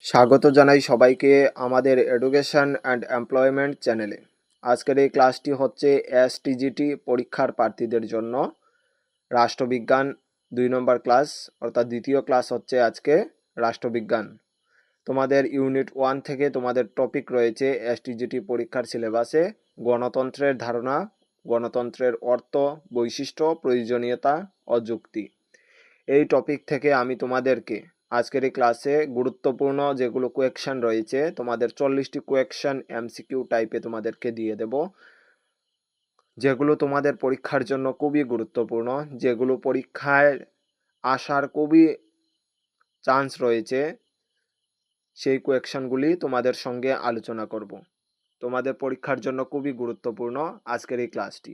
স্বাগত জানাই সবাইকে আমাদের এডুকেশন অ্যান্ড এমপ্লয়মেন্ট চ্যানেলে। আজকের এই ক্লাসটি হচ্ছে এসটিজিটি পরীক্ষার প্রার্থীদের জন্য রাষ্ট্রবিজ্ঞান 2 নম্বর ক্লাস, অর্থাৎ দ্বিতীয় ক্লাস হচ্ছে আজকে রাষ্ট্রবিজ্ঞান। তোমাদের ইউনিট 1 থেকে তোমাদের টপিক রয়েছে এসটিজিটি পরীক্ষার সিলেবাসে গণতন্ত্রের ধারণা, গণতন্ত্রের অর্থ, বৈশিষ্ট্য, প্রয়োজনীয়তা ও যুক্তি। এই টপিক থেকে আমি তোমাদেরকে আজকের এই ক্লাসে গুরুত্বপূর্ণ যেগুলো কোয়েকশন রয়েছে, তোমাদের 40টি কোয়েকশন এমসিকিউ টাইপে তোমাদেরকে দিয়ে দেব, যেগুলো তোমাদের পরীক্ষার জন্য খুবই গুরুত্বপূর্ণ, যেগুলো পরীক্ষায় আসার খুবই চান্স রয়েছে। সেই কোয়েকশনগুলি তোমাদের সঙ্গে আলোচনা করব। তোমাদের পরীক্ষার জন্য খুবই গুরুত্বপূর্ণ আজকের এই ক্লাসটি।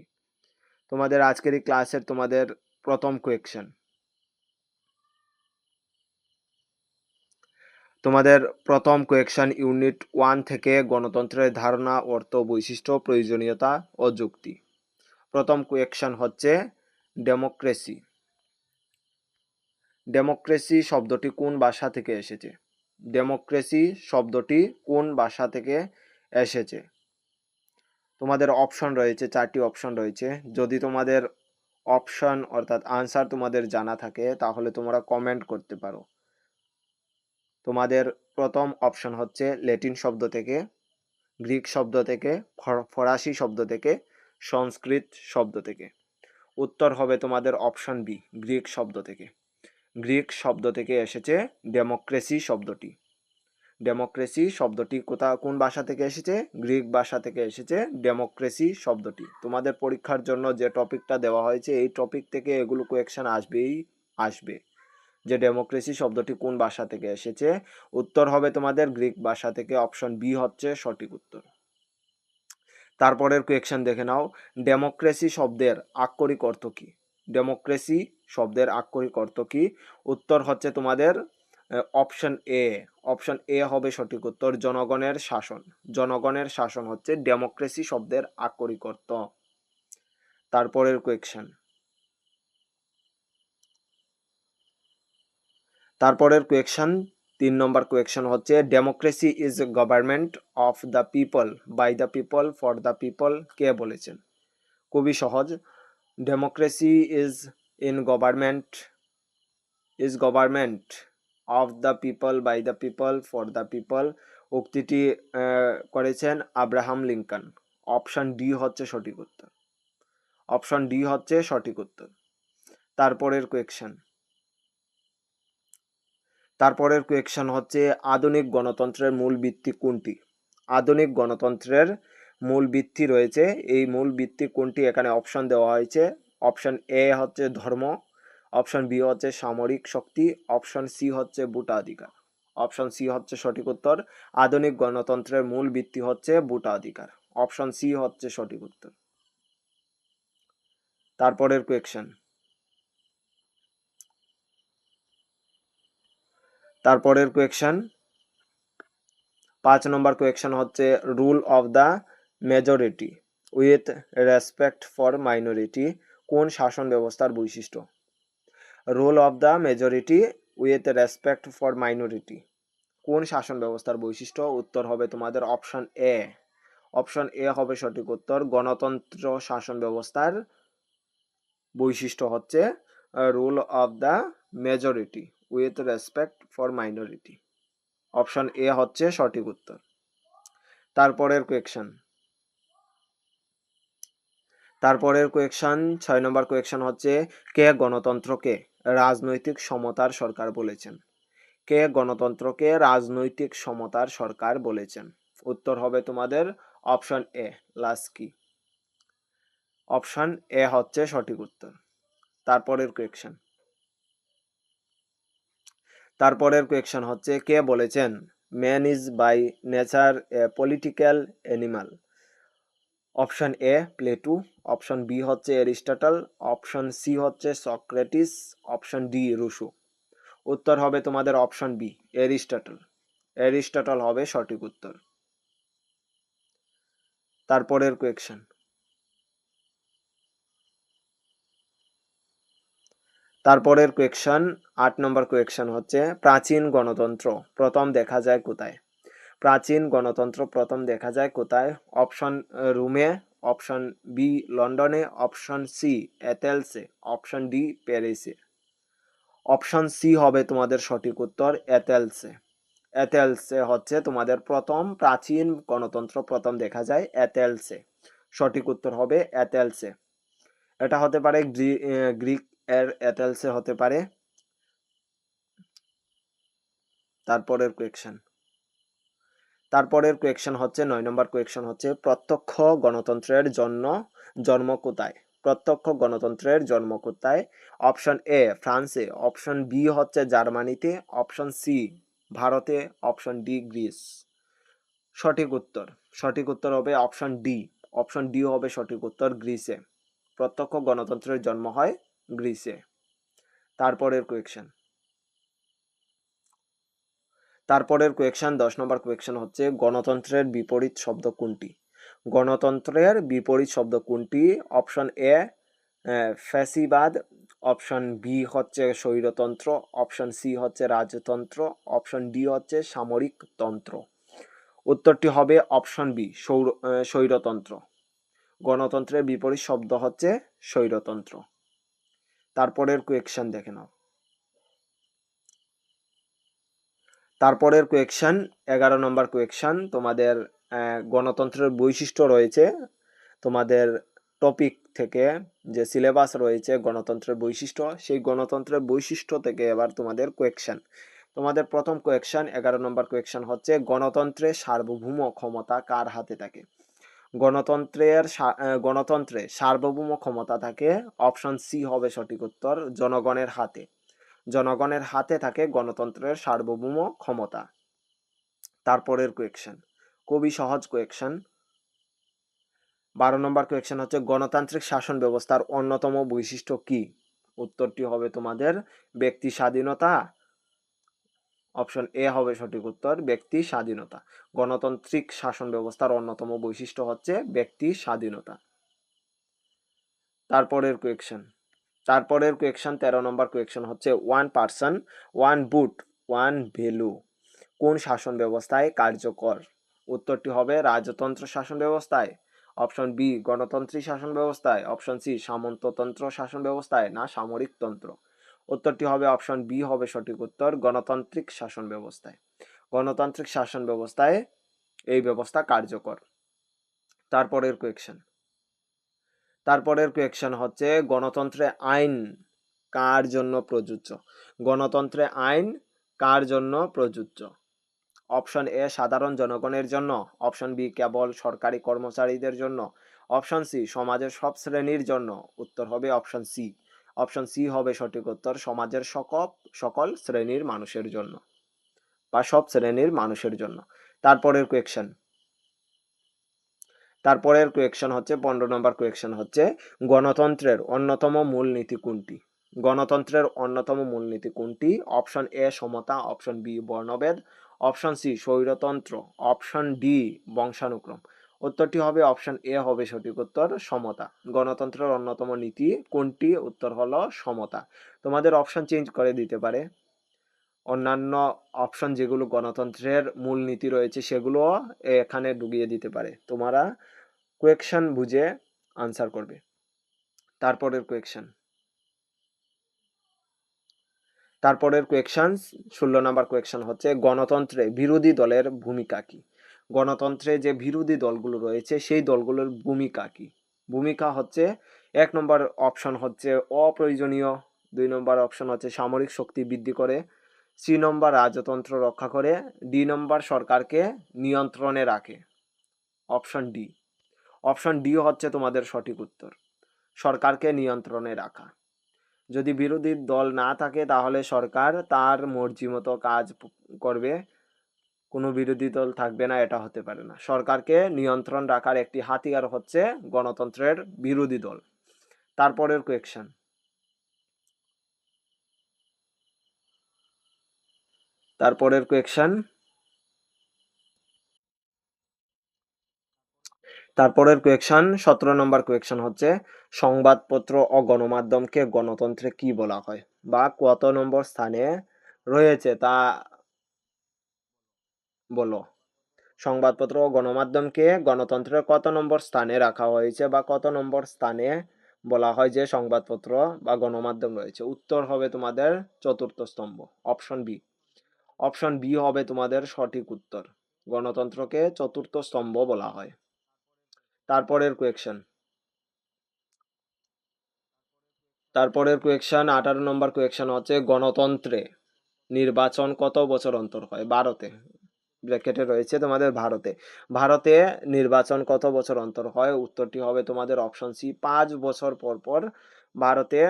তোমাদের আজকের এই ক্লাসের তোমাদের প্রথম কোয়েকশন, তোমাদের প্রথম কোয়েকশন ইউনিট 1 থেকে গণতন্ত্রের ধারণা, অর্থ, বৈশিষ্ট্য, প্রয়োজনীয়তা ও যুক্তি। প্রথম কোয়েকশন হচ্ছে ডেমোক্রেসি। ডেমোক্রেসি শব্দটি কোন ভাষা থেকে এসেছে? ডেমোক্রেসি শব্দটি কোন ভাষা থেকে এসেছে? তোমাদের অপশন রয়েছে, 4টি অপশন রয়েছে। যদি তোমাদের অপশন অর্থাৎ আনসার তোমাদের জানা থাকে তাহলে তোমরা কমেন্ট করতে পারো। তোমাদের প্রথম অপশন হচ্ছে ল্যাটিন শব্দ থেকে, গ্রিক শব্দ থেকে, ফরাসি শব্দ থেকে, সংস্কৃত শব্দ থেকে। উত্তর হবে তোমাদের অপশন বি, গ্রিক শব্দ থেকে। গ্রিক শব্দ থেকে এসেছে ডেমোক্রেসি শব্দটি। ডেমোক্রেসি শব্দটি কোন ভাষা থেকে এসেছে? গ্রিক ভাষা থেকে এসেছে ডেমোক্রেসি শব্দটি। তোমাদের পরীক্ষার জন্য যে টপিকটা দেওয়া হয়েছে এই টপিক থেকে এগুলো কোয়েকশন আসবে, যে ডেমোক্রেসি শব্দটি কোন ভাষা থেকে এসেছে। উত্তর হবে তোমাদের গ্রিক ভাষা থেকে, অপশন বি হচ্ছে সঠিক উত্তর। তারপরের কোয়েকশন দেখে নাও, ডেমোক্রেসি শব্দের আক্ষরিক অর্থ কি? ডেমোক্রেসি শব্দের আক্ষরিক অর্থ কি? উত্তর হচ্ছে তোমাদের অপশন এ। অপশন এ হবে সঠিক উত্তর, জনগণের শাসন। জনগণের শাসন হচ্ছে ডেমোক্রেসি শব্দের আক্ষরিক অর্থ। তারপরের কোয়েকশন, তারপরের কোয়েকশন 3 নম্বর কোয়েকশন হচ্ছে democracy is government of the people, by the people, for the people কে বলেছেন? খুবই সহজ, democracy is government of the people, by the people, for the people. উক্তিটি করেছেন আব্রাহাম লিঙ্কন। অপশন ডি হচ্ছে সঠিক উত্তর। অপশন ডি হচ্ছে সঠিক উত্তর। তারপরের কোয়েকশন হচ্ছে আধুনিক গণতন্ত্রের মূল ভিত্তি কোনটি? আধুনিক গণতন্ত্রের মূল ভিত্তি রয়েছে, এই মূল ভিত্তি কোনটি? এখানে অপশন দেওয়া হয়েছে। অপশন এ হচ্ছে ধর্ম, অপশন বি হচ্ছে সামরিক শক্তি, অপশন সি হচ্ছে ভোটাধিকার। অপশন সি হচ্ছে সঠিক উত্তর। আধুনিক গণতন্ত্রের মূল ভিত্তি হচ্ছে ভোটাধিকার। অপশন সি হচ্ছে সঠিক উত্তর। তারপরের কোয়েকশন, তারপরের কোয়েকশন 5 নম্বর কোয়েকশন হচ্ছে rule of the majority with respect for minority কোন শাসন ব্যবস্থার বৈশিষ্ট্য? Rule of the majority with respect for minority কোন শাসন ব্যবস্থার বৈশিষ্ট্য? উত্তর হবে তোমাদের অপশন এ। অপশন এ হবে সঠিক উত্তর। গণতন্ত্র শাসন ব্যবস্থার বৈশিষ্ট্য হচ্ছে rule of the majority with respect for minority. Option A হচ্ছে সঠিক উত্তর। তারপরের কোয়েকশন, তারপরের কোয়েকশন 6 নম্বর কোয়েকশন হচ্ছে কে গণতন্ত্রকে রাজনৈতিক সমতার সরকার বলেছেন? কে গণতন্ত্রকে রাজনৈতিক সমতার সরকার বলেছেন? উত্তর হবে তোমাদের option A, Laski. Option A হচ্ছে সঠিক উত্তর। তারপরের কোয়েকশন, তারপরের কোয়েকশন হচ্ছে কে বলেছেন man is by nature a political animal? Option A Plato, option B হচ্ছে এরিস্টটল, অপশন সি হচ্ছে সক্রেটিস, অপশন ডি রুশো। উত্তর হবে তোমাদের অপশন বি, এরিস্টটল। এরিস্টটল হবে সঠিক উত্তর। তারপরের কোয়েকশন, তারপরের কোয়েকশন 8 নম্বর কোয়েকশন হচ্ছে প্রাচীন গণতন্ত্র প্রথম দেখা যায় কোথায়? প্রাচীন গণতন্ত্র প্রথম দেখা যায় কোথায়? অপশন রোমে, অপশন বি লন্ডনে, অপশন সি এথেন্সে, অপশন ডি প্যারিসে। অপশন সি হবে তোমাদের সঠিক উত্তর, এথেন্সে। এথেন্সে হচ্ছে তোমাদের প্রথম প্রাচীন গণতন্ত্র প্রথম দেখা যায় এথেন্সে। সঠিক উত্তর হবে এথেন্সে। এটা হতে পারে গ্রিক এর এথেন্সে হতে পারে। তারপরের কোয়েকশন হচ্ছে 9 নম্বর কোয়েকশন হচ্ছে প্রত্যক্ষ গণতন্ত্রের জন্ম কোথায়? প্রত্যক্ষ গণতন্ত্রের জন্ম কোথায়? অপশন এ ফ্রান্সে, অপশন বি হচ্ছে জার্মানিতে, অপশন সি ভারতে, অপশন ডি গ্রিস। সঠিক উত্তর হবে অপশন ডি। অপশন ডি হবে সঠিক উত্তর, গ্রিসে। প্রত্যক্ষ গণতন্ত্রের জন্ম হয় গ্রিসে। তারপরের কোয়েকশন 10 নম্বর কোয়েকশন হচ্ছে গণতন্ত্রের বিপরীত শব্দ কোনটি? গণতন্ত্রের বিপরীত শব্দ কোনটি? অপশন এ ফ্যাসিবাদ, অপশন বি হচ্ছে স্বৈরতন্ত্র, অপশন সি হচ্ছে রাজতন্ত্র, অপশন ডি হচ্ছে সামরিক তন্ত্র। উত্তরটি হবে অপশন বি স্বৈরতন্ত্র। গণতন্ত্রের বিপরীত শব্দ হচ্ছে স্বৈরতন্ত্র। তারপরের কোয়েকশন দেখে নাও। তারপরের কোয়েকশন 11 নম্বর কোয়েকশন তোমাদের গণতন্ত্রের বৈশিষ্ট্য রয়েছে তোমাদের টপিক থেকে, যে সিলেবাস রয়েছে গণতন্ত্রের বৈশিষ্ট্য, সেই গণতন্ত্রের বৈশিষ্ট্য থেকে এবার তোমাদের কোয়েকশন। তোমাদের প্রথম কোয়েকশন 11 নম্বর কোয়েকশন হচ্ছে গণতন্ত্রের সার্বভৌম ক্ষমতা কার হাতে থাকে? গণতন্ত্রে সার্বভৌম ক্ষমতা থাকে, অপশন সি হবে সঠিক উত্তর, জনগণের হাতে। জনগণের হাতে থাকে গণতন্ত্রের সার্বভৌম ক্ষমতা। তারপরের কোয়েকশন খুবই সহজ কোয়েকশন। 12 নম্বর কোয়েকশন হচ্ছে গণতান্ত্রিক শাসন ব্যবস্থার অন্যতম বৈশিষ্ট্য কি? উত্তরটি হবে তোমাদের ব্যক্তি স্বাধীনতা। অপশন এ হবে সঠিক উত্তর, ব্যক্তি স্বাধীনতা। গণতান্ত্রিক শাসন ব্যবস্থার অন্যতম বৈশিষ্ট্য হচ্ছে ব্যক্তি স্বাধীনতা। তারপরের কোয়েকশন 13 নম্বর কোয়েকশন হচ্ছে one person one vote one value কোন শাসন ব্যবস্থায় কার্যকর? উত্তরটি হবে রাজতন্ত্র শাসন ব্যবস্থায়, অপশন বি গণতান্ত্রিক শাসন ব্যবস্থায়, অপশন সি সামন্ততন্ত্র শাসন ব্যবস্থায়, না সামরিক তন্ত্র। উত্তরটি হবে অপশন বি হবে সঠিক উত্তর, গণতান্ত্রিক শাসন ব্যবস্থায়। গণতান্ত্রিক শাসন ব্যবস্থায় এই ব্যবস্থা কার্যকর। তারপরের কোয়েকশন হচ্ছে গণতন্ত্রে আইন কার জন্য প্রযোজ্য? গণতন্ত্রে আইন কার জন্য প্রযোজ্য? অপশন এ সাধারণ জনগণের জন্য, অপশন বি কেবল সরকারি কর্মচারীদের জন্য, অপশন সি সমাজের সব শ্রেণীর জন্য। উত্তর হবে অপশন সি। অপশন সি হবে সঠিক উত্তর, সমাজের সকল শ্রেণীর মানুষের জন্য বা সব শ্রেণীর মানুষের জন্য। তারপরের কোয়েকশন হচ্ছে 15 নম্বর কোয়েকশন হচ্ছে গণতন্ত্রের অন্যতম মূলনীতি কোনটি? গণতন্ত্রের অন্যতম মূলনীতি কোনটি? অপশন এ সমতা, অপশন বি বর্ণভেদ, অপশন সি স্বৈরতন্ত্র, অপশন ডি বংশানুক্রম। উত্তরটি হবে অপশন এ হবে সঠিক উত্তর, সমতা। গণতন্ত্রের অন্যতম নীতি কোনটি? উত্তর হলো সমতা। তোমাদের অপশন চেঞ্জ করে দিতে পারে, অন্যান্য অপশন যেগুলো গণতন্ত্রের মূলনীতি রয়েছে সেগুলো এখানে ঢুকিয়ে দিতে পারে। তোমরা কোয়েকশন বুঝে আনসার করবে। তারপরের কোয়েকশন 16 নম্বর কোয়েকশন হচ্ছে গণতন্ত্রে বিরোধী দলের ভূমিকা কি? গণতন্ত্রে যে বিরোধী দলগুলো রয়েছে সেই দলগুলোর ভূমিকা কি? ভূমিকা হচ্ছে 1 নম্বর অপশন হচ্ছে অপ্রয়োজনীয়, 2 নম্বর অপশন হচ্ছে সামরিক শক্তি বৃদ্ধি করে, সি নম্বর রাজতন্ত্র রক্ষা করে, ডি নম্বর সরকারকে নিয়ন্ত্রণে রাখে। অপশন ডি হচ্ছে তোমাদের সঠিক উত্তর, সরকারকে নিয়ন্ত্রণে রাখা। যদি বিরোধী দল না থাকে তাহলে সরকার তার মর্জি মতো কাজ করবে, কোনো বিরোধী দল থাকবে না, এটা হতে পারে না। সরকারকে নিয়ন্ত্রণ রাখার একটি হাতিয়ার হচ্ছে গণতন্ত্রের বিরোধী দল। তারপরের কোয়েকশন তারপরের কোয়েকশন 17 নম্বর কোয়েকশন হচ্ছে সংবাদপত্র ও গণমাধ্যমকে গণতন্ত্রে কি বলা হয়? বা কত নম্বর স্থানে রয়েছে তা বলো। সংবাদপত্র ও গণমাধ্যমকে গণতন্ত্রের কত নম্বর স্থানে রাখা হয়েছে বা কত নম্বর স্থানে বলা হয় যে সংবাদপত্র বা গণমাধ্যম রয়েছে? উত্তর হবে তোমাদের চতুর্থ স্তম্ভ, অপশন বি। অপশন বি হবে তোমাদের সঠিক উত্তর। গণতন্ত্রকে চতুর্থ স্তম্ভ বলা হয়। তারপরের কোয়েকশন, 18 নম্বর কোয়েকশন হচ্ছে গণতন্ত্রে নির্বাচন কত বছর অন্তর হয়? ভারতে, ব্র্যাকেটে রয়েছে তোমাদের ভারতে। ভারতে নির্বাচন কত বছর অন্তর হয়? উত্তরটি হবে তোমাদের অপশন সি, 5 বছর পর পর ভারতে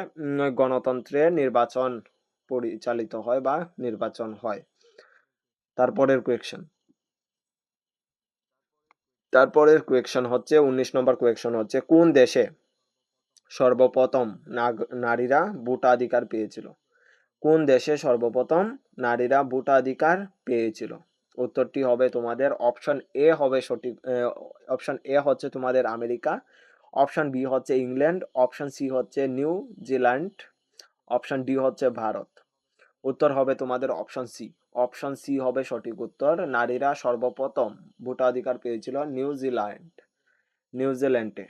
গণতন্ত্রে নির্বাচন পরিচালিত হয় বা নির্বাচন হয়। তারপরের কোয়েকশন হচ্ছে 19 নম্বর কোয়েকশন হচ্ছে কোন দেশে সর্বপ্রথম নারীরা ভোটাধিকার পেয়েছিল? কোন দেশে সর্বপ্রথম নারীরা ভোটাধিকার পেয়েছিল? উত্তরটি হবে তোমাদের অপশন এ হবে সঠিক। অপশন এ হচ্ছে তোমাদের আমেরিকা, অপশন বি হচ্ছে ইংল্যান্ড, অপশন সি হচ্ছে নিউজিল্যান্ড, অপশন ডি হচ্ছে ভারত। উত্তর হবে তোমাদের অপশন সি। অপশন সি হবে সঠিক উত্তর। নারীরা সর্বপ্রথম ভোটাধিকার পেয়েছিল নিউজিল্যান্ডে।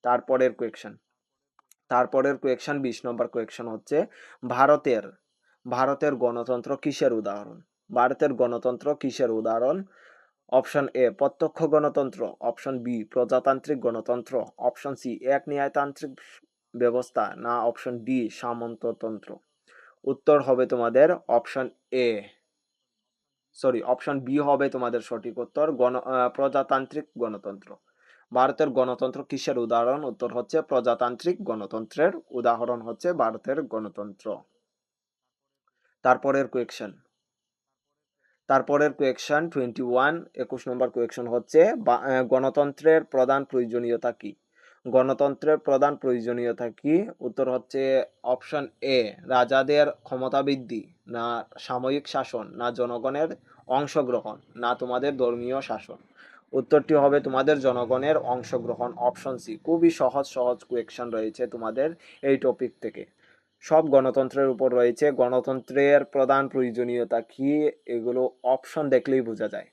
তারপরের কোয়েকশন 20 নম্বর কোয়েকশন হচ্ছে ভারতের ভারতের গণতন্ত্র কিসের উদাহরণ? ভারতের গণতন্ত্র কিসের উদাহরণ? অপশন এ প্রত্যক্ষ গণতন্ত্র, অপশন বি প্রজাতান্ত্রিক গণতন্ত্র, অপশন সি এক ন্যায়তান্ত্রিক ব্যবস্থা, না অপশন ডি সামন্ততন্ত্র। উত্তর হবে তোমাদের অপশন এ, অপশন বি হবে তোমাদের সঠিক উত্তর, প্রজাতান্ত্রিক গণতন্ত্র। ভারতের গণতন্ত্র কিসের উদাহরণ? উত্তর হচ্ছে প্রজাতান্ত্রিক গণতন্ত্রের উদাহরণ হচ্ছে ভারতের গণতন্ত্র। তারপরের কোয়েকশন 21 নম্বর কোয়েকশন হচ্ছে গণতন্ত্রের প্রধান প্রয়োজনীয়তা কি? গণতন্ত্রের প্রধান প্রয়োজনীয়তা কি? উত্তর হচ্ছে অপশন এ রাজাদের ক্ষমতা বৃদ্ধি, না সাময়িক শাসন, না জনগণের অংশগ্রহণ, না তোমাদের ধর্মীয় শাসন। উত্তরটি হবে তোমাদের জনগণের অংশগ্রহণ, অপশন সি। খুবই সহজ সহজ কোয়েকশন রয়েছে তোমাদের এই টপিক থেকে, সব গণতন্ত্রের উপর রয়েছে। গণতন্ত্রের প্রধান প্রয়োজনীয়তা কি, এগুলো অপশন দেখলেই বোঝা যায়।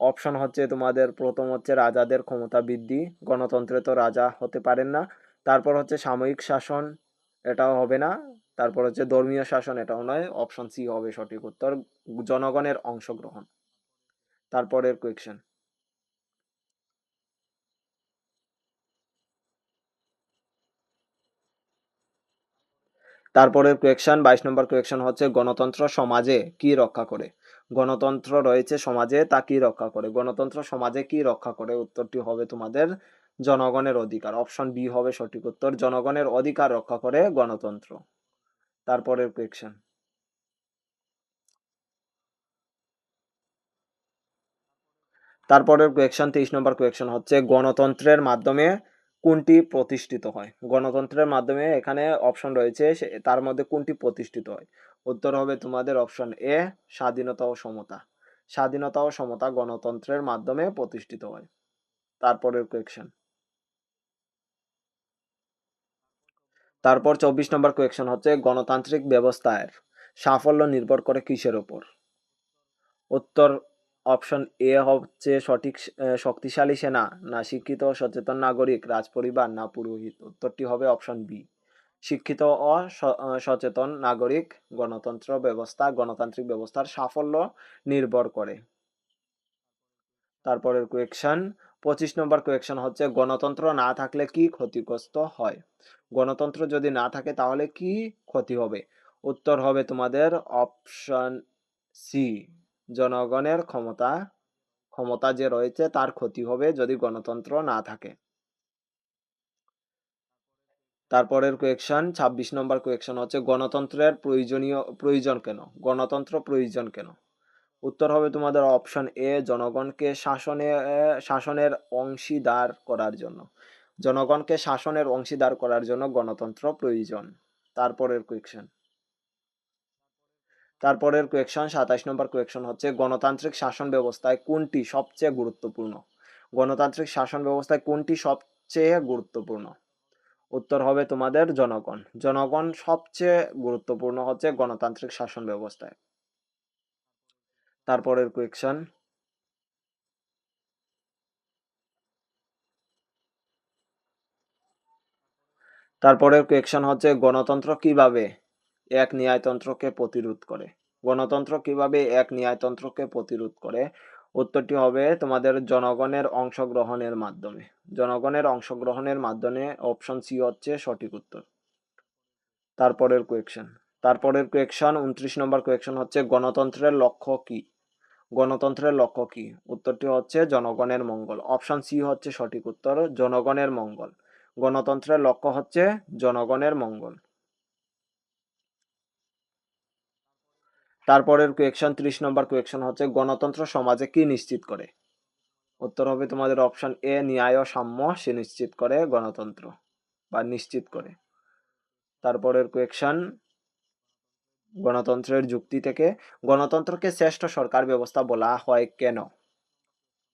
অপশন হচ্ছে তোমাদের প্রথম হচ্ছে রাজাদের ক্ষমতা বৃদ্ধি, গণতন্ত্রে তো রাজা হতে পারেন না। তারপর হচ্ছে সাময়িক শাসন, এটাও হবে না। তারপর হচ্ছে ধর্মীয় শাসন, এটাও নয়। অপশন সি হবে সঠিক উত্তর, জনগণের অংশগ্রহণ। তারপরের কোয়েকশন, তারপরের কোয়েকশন 22 নম্বর কোয়েকশন হচ্ছে গণতন্ত্র সমাজে কি রক্ষা করে? গণতন্ত্র রয়েছে সমাজে, তা কি রক্ষা করে? গণতন্ত্র সমাজে কি রক্ষা করে? উত্তরটি হবে তোমাদের জনগণের অধিকার, অপশন বি হবে সঠিক উত্তর, জনগণের অধিকার রক্ষা করে গণতন্ত্র। তারপরের কোয়েকশন, 23 নম্বর কোয়েকশন হচ্ছে গণতন্ত্রের মাধ্যমে কোনটি প্রতিষ্ঠিত হয়? গণতন্ত্রের মাধ্যমে এখানে অপশন রয়েছে, তার মধ্যে কোনটি প্রতিষ্ঠিত হয়? উত্তর হবে তোমাদের অপশন এ স্বাধীনতা ও সমতা। স্বাধীনতা ও সমতা গণতন্ত্রের মাধ্যমে প্রতিষ্ঠিত হয়। তারপরের কোয়েকশন, তারপর 24 নম্বর কোয়েকশন হচ্ছে গণতান্ত্রিক ব্যবস্থার সাফল্য নির্ভর করে কিসের ওপর? উত্তর অপশন এ হচ্ছে সঠিক, শক্তিশালী সেনা, না শিক্ষিত ও সচেতন নাগরিক, রাজপরিবার, না পুরোহিত। উত্তরটি হবে অপশন বি, শিক্ষিত ও সচেতন নাগরিক গণতান্ত্রিক ব্যবস্থার সাফল্য নির্ভর করে। তারপরের কোয়েকশন 25 নম্বর কোয়েকশন হচ্ছে গণতন্ত্র না থাকলে কি ক্ষতিগ্রস্ত হয়? গণতন্ত্র যদি না থাকে তাহলে কি ক্ষতি হবে? উত্তর হবে তোমাদের অপশন সি, জনগণের ক্ষমতা যে রয়েছে তার ক্ষতি হবে যদি গণতন্ত্র না থাকে। তারপরের কোয়েকশন 26 নম্বর কোয়েকশন হচ্ছে গণতন্ত্রের প্রয়োজন কেন? গণতন্ত্র প্রয়োজন কেন? উত্তর হবে তোমাদের অপশন এ জনগণকে শাসনের অংশীদার করার জন্য। জনগণকে শাসনের অংশীদার করার জন্য গণতন্ত্র প্রয়োজন। তারপরের কোয়েকশন 27 নম্বর কোয়েকশন হচ্ছে গণতান্ত্রিক শাসন ব্যবস্থায় কোনটি সবচেয়ে গুরুত্বপূর্ণ? গণতান্ত্রিক শাসন ব্যবস্থায় কোনটি সবচেয়ে গুরুত্বপূর্ণ? উত্তর হবে তোমাদের জনগণ। জনগণ সবচেয়ে গুরুত্বপূর্ণ হচ্ছে গণতান্ত্রিক শাসন ব্যবস্থায়। তারপরের কোয়েকশন, তারপরের কোয়েকশন হচ্ছে গণতন্ত্র কিভাবে এক ন্যায়তন্ত্রকে প্রতিরোধ করে। গণতন্ত্র কিভাবে এক ন্যায়তন্ত্রকে প্রতিরোধ করে? উত্তরটি হবে তোমাদের জনগণের অংশগ্রহণের মাধ্যমে। জনগণের অংশগ্রহণের মাধ্যমে, অপশন সি হচ্ছে সঠিক উত্তর। তারপরের কোয়েকশন, তারপরের কোয়েকশন 29 নম্বর কোয়েকশন হচ্ছে গণতন্ত্রের লক্ষ্য কি? গণতন্ত্রের লক্ষ্য কি? উত্তরটি হচ্ছে জনগণের মঙ্গল। অপশন সি হচ্ছে সঠিক উত্তর, জনগণের মঙ্গল। গণতন্ত্রের লক্ষ্য হচ্ছে জনগণের মঙ্গল। তারপরের কোয়েকশন 30 নম্বর কোয়েকশন হচ্ছে গণতন্ত্র সমাজে কি নিশ্চিত করে? উত্তর হবে তোমাদের অপশন এ, ন্যায় ও সাম্য সুনিশ্চিত করে গণতন্ত্র বা নিশ্চিত করে। তারপরের কোয়েকশন গণতন্ত্রের যুক্তি থেকে, গণতন্ত্রকে শ্রেষ্ঠ সরকার ব্যবস্থা বলা হয় কেন?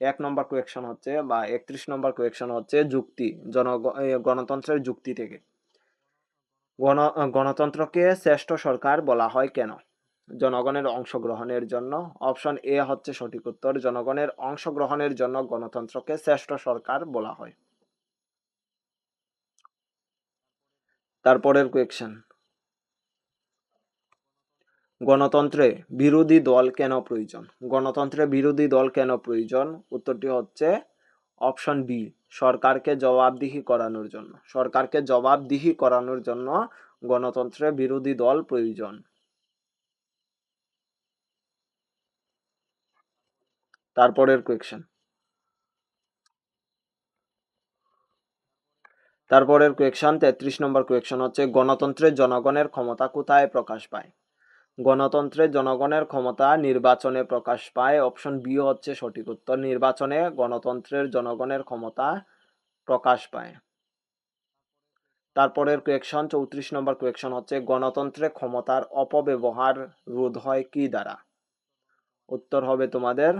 1 নম্বর কোয়েকশন হচ্ছে বা 31 নম্বর কোয়েকশন হচ্ছে যুক্তি, গণতন্ত্রের যুক্তি থেকে। গণতন্ত্রকে শ্রেষ্ঠ সরকার বলা হয় কেন? জনগণের অংশগ্রহণের জন্য। অপশন এ হচ্ছে সঠিক উত্তর, জনগণের অংশগ্রহণের জন্য গণতন্ত্রকে শ্রেষ্ঠ সরকার বলা হয়। তারপরের কোয়েকশন, গণতন্ত্রে বিরোধী দল কেন প্রয়োজন? গণতন্ত্রে বিরোধী দল কেন প্রয়োজন? উত্তরটি হচ্ছে অপশন বি, সরকারকে জবাবদিহি করানোর জন্য। সরকারকে জবাবদিহি করানোর জন্য গণতন্ত্রে বিরোধী দল প্রয়োজন। তারপরের কোয়েকশন, তারপরের কোয়েকশন 33 নম্বর কোয়েকশন হচ্ছে গণতন্ত্রে জনগণের ক্ষমতা কোথায় প্রকাশ পায়? গণতন্ত্রে জনগণের ক্ষমতা নির্বাচনে প্রকাশ পায়। অপশন বি হচ্ছে সঠিক উত্তর, নির্বাচনে গণতন্ত্রের জনগণের ক্ষমতা প্রকাশ পায়। তারপরের কোয়েকশন 34 নম্বর কোয়েকশন হচ্ছে গণতন্ত্রে ক্ষমতার অপব্যবহার রোধ হয় কি দ্বারা? উত্তর হবে তোমাদের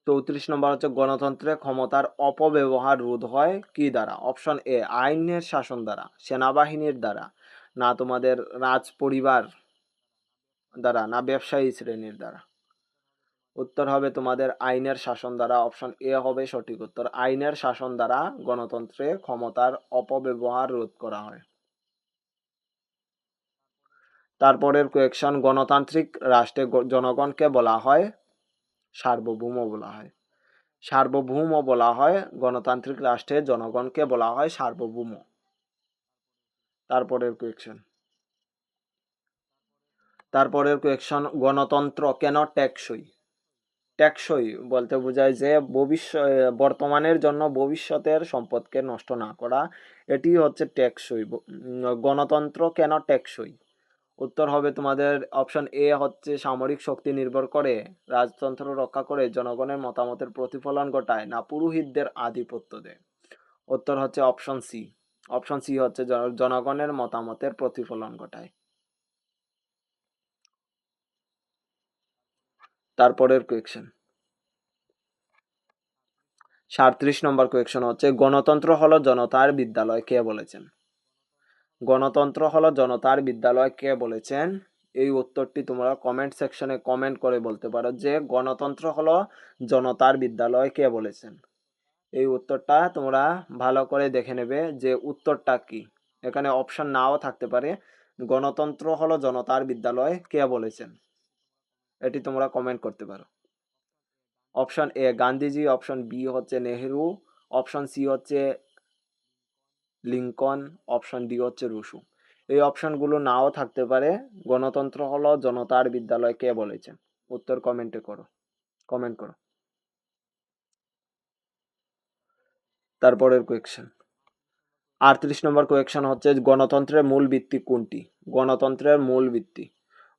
34 নম্বর হচ্ছে গণতন্ত্রে ক্ষমতার অপব্যবহার রোধ হয় কি দ্বারা? অপশন এ, আইনের শাসন দ্বারা, সেনাবাহিনীর দ্বারা, না তোমাদের রাজ পরিবার দ্বারা, না ব্যবসায়ী শ্রেণীর দ্বারা। উত্তর হবে তোমাদের আইনের শাসন দ্বারা। অপশন এ হবে সঠিক উত্তর, আইনের শাসন দ্বারা গণতন্ত্রে ক্ষমতার অপব্যবহার রোধ করা হয়। তারপরের কোয়েকশন, গণতান্ত্রিক রাষ্ট্রে জনগণকে বলা হয় সার্বভৌম বলা হয়। সার্বভৌম বলা হয়, গণতান্ত্রিক রাষ্ট্রে জনগণকে বলা হয় সার্বভৌম। তারপরের কোয়েকশন, তারপরের কোয়েকশন গণতন্ত্র কেন টেকসই? টেকসই বলতে বোঝায় যে বর্তমানের জন্য ভবিষ্যতের সম্পদকে নষ্ট না করা, এটি হচ্ছে টেকসই। গণতন্ত্র কেন টেকসই? উত্তর হবে তোমাদের অপশন এ হচ্ছে সামরিক শক্তি নির্ভর করে, রাজতন্ত্র রক্ষা করে, জনগণের মতামতের প্রতিফলন ঘটায়, না পুরোহিতদের আধিপত্য দেয়। উত্তর হচ্ছে অপশন সি। অপশন সি হচ্ছে জনগণের মতামতের প্রতিফলন ঘটায়। তারপরের কোয়েকশন 37 নম্বর কোয়েকশন হচ্ছে গণতন্ত্র হলো জনতার বিদ্যালয় কে বলেছেন? গণতন্ত্র হলো জনতার বিদ্যালয় কে বলেছেন? এই উত্তরটি তোমরা কমেন্ট সেকশনে কমেন্ট করে বলতে পারো যে গণতন্ত্র হলো জনতার বিদ্যালয় কে বলেছেন। এই উত্তরটা তোমরা ভালো করে দেখে নেবে যে উত্তরটা কি। এখানে অপশন নাও থাকতে পারে। গণতন্ত্র হলো জনতার বিদ্যালয় কে বলেছেন, এটি তোমরা কমেন্ট করতে পারো। Option A Gandhiji, option B হচ্ছে নেহেরু, অপশন সি হচ্ছে লিঙ্কন, অপশন ডি হচ্ছে রুশো। এই অপশনগুলো নাও থাকতে পারে। গণতন্ত্র হলো জনতার বিদ্যালয় কে বলেছেন? উত্তর কমেন্টে করো, কমেন্ট করো। তারপরের কোয়েকশন 38 নম্বর কোয়েকশন হচ্ছে গণতন্ত্রের মূল ভিত্তি কোনটি? গণতন্ত্রের মূল ভিত্তি,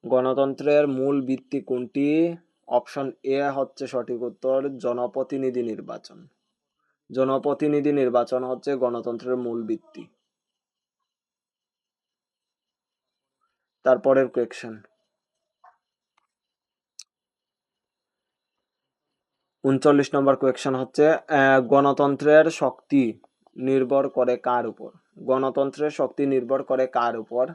গণতন্ত্রের মূল ভিত্তি কোনটি? অপশন এ হচ্ছে সঠিক উত্তর, জনপ্রতিনিধি নির্বাচন। জনপ্রতিনিধি নির্বাচন হচ্ছে গণতন্ত্রের মূল ভিত্তি। তারপরের কোয়েকশন 39 নম্বর কোয়েকশন হচ্ছে গণতন্ত্রের শক্তি নির্ভর করে কার উপর? গণতন্ত্রের শক্তি নির্ভর করে কার উপর?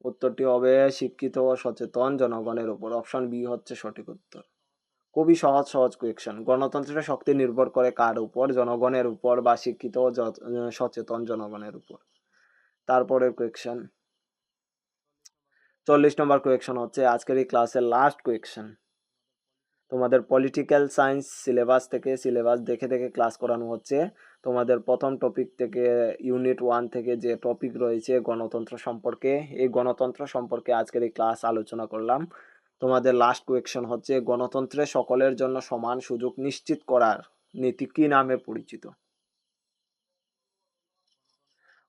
উত্তরটি হবে শিক্ষিত ও সচেতন জনগণের উপর। অপশন বি হচ্ছে সঠিক উত্তর। খুবই সহজ সহজ কোয়েকশন। গণতন্ত্রের শক্তি নির্ভর করে কার উপর? জনগণের উপর বা শিক্ষিত ও সচেতন জনগণের উপর। তারপরের কোয়েকশন 40 নম্বর কোয়েকশন হচ্ছে আজকের এই ক্লাসের লাস্ট কোয়েকশন। তোমাদের পলিটিক্যাল সায়েন্স সিলেবাস থেকে সিলেবাস দেখে দেখে ক্লাস করানো হচ্ছে। তোমাদের প্রথম টপিক থেকে ইউনিট 1 থেকে যে টপিক রয়েছে গণতন্ত্র সম্পর্কে, এই গণতন্ত্র সম্পর্কে আজকের এই ক্লাস আলোচনা করলাম। তোমাদের লাস্ট কোয়েকশন হচ্ছে গণতন্ত্রে সকলের জন্য সমান সুযোগ নিশ্চিত করার নীতি কি নামে পরিচিত?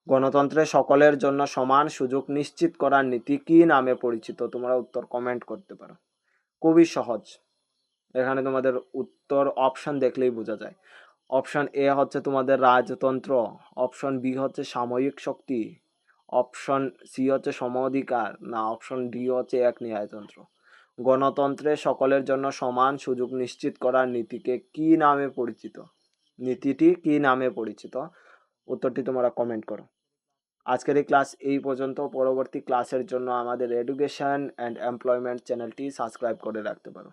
গণতন্ত্রে সকলের জন্য সমান সুযোগ নিশ্চিত করার নীতি কি নামে পরিচিত? তোমরা উত্তর কমেন্ট করতে পারো। খুবই সহজ। এখানে তোমাদের উত্তর অপশন দেখলেই বোঝা যায়। অপশন এ হচ্ছে তোমাদের রাজতন্ত্র, অপশন বি হচ্ছে সাময়িক শক্তি, অপশন সি হচ্ছে সম অধিকার, না অপশন ডি হচ্ছে এক ন্যায়তন্ত্র। গণতন্ত্রে সকলের জন্য সমান সুযোগ নিশ্চিত করার নীতিকে কি নামে পরিচিত? নীতিটি কি নামে পরিচিত? উত্তরটি তোমরা কমেন্ট করো। আজকের এই ক্লাস এই পর্যন্ত। পরবর্তী ক্লাসের জন্য আমাদের এডুকেশন অ্যান্ড এমপ্লয়মেন্ট চ্যানেলটি সাবস্ক্রাইব করে রাখতে পারো।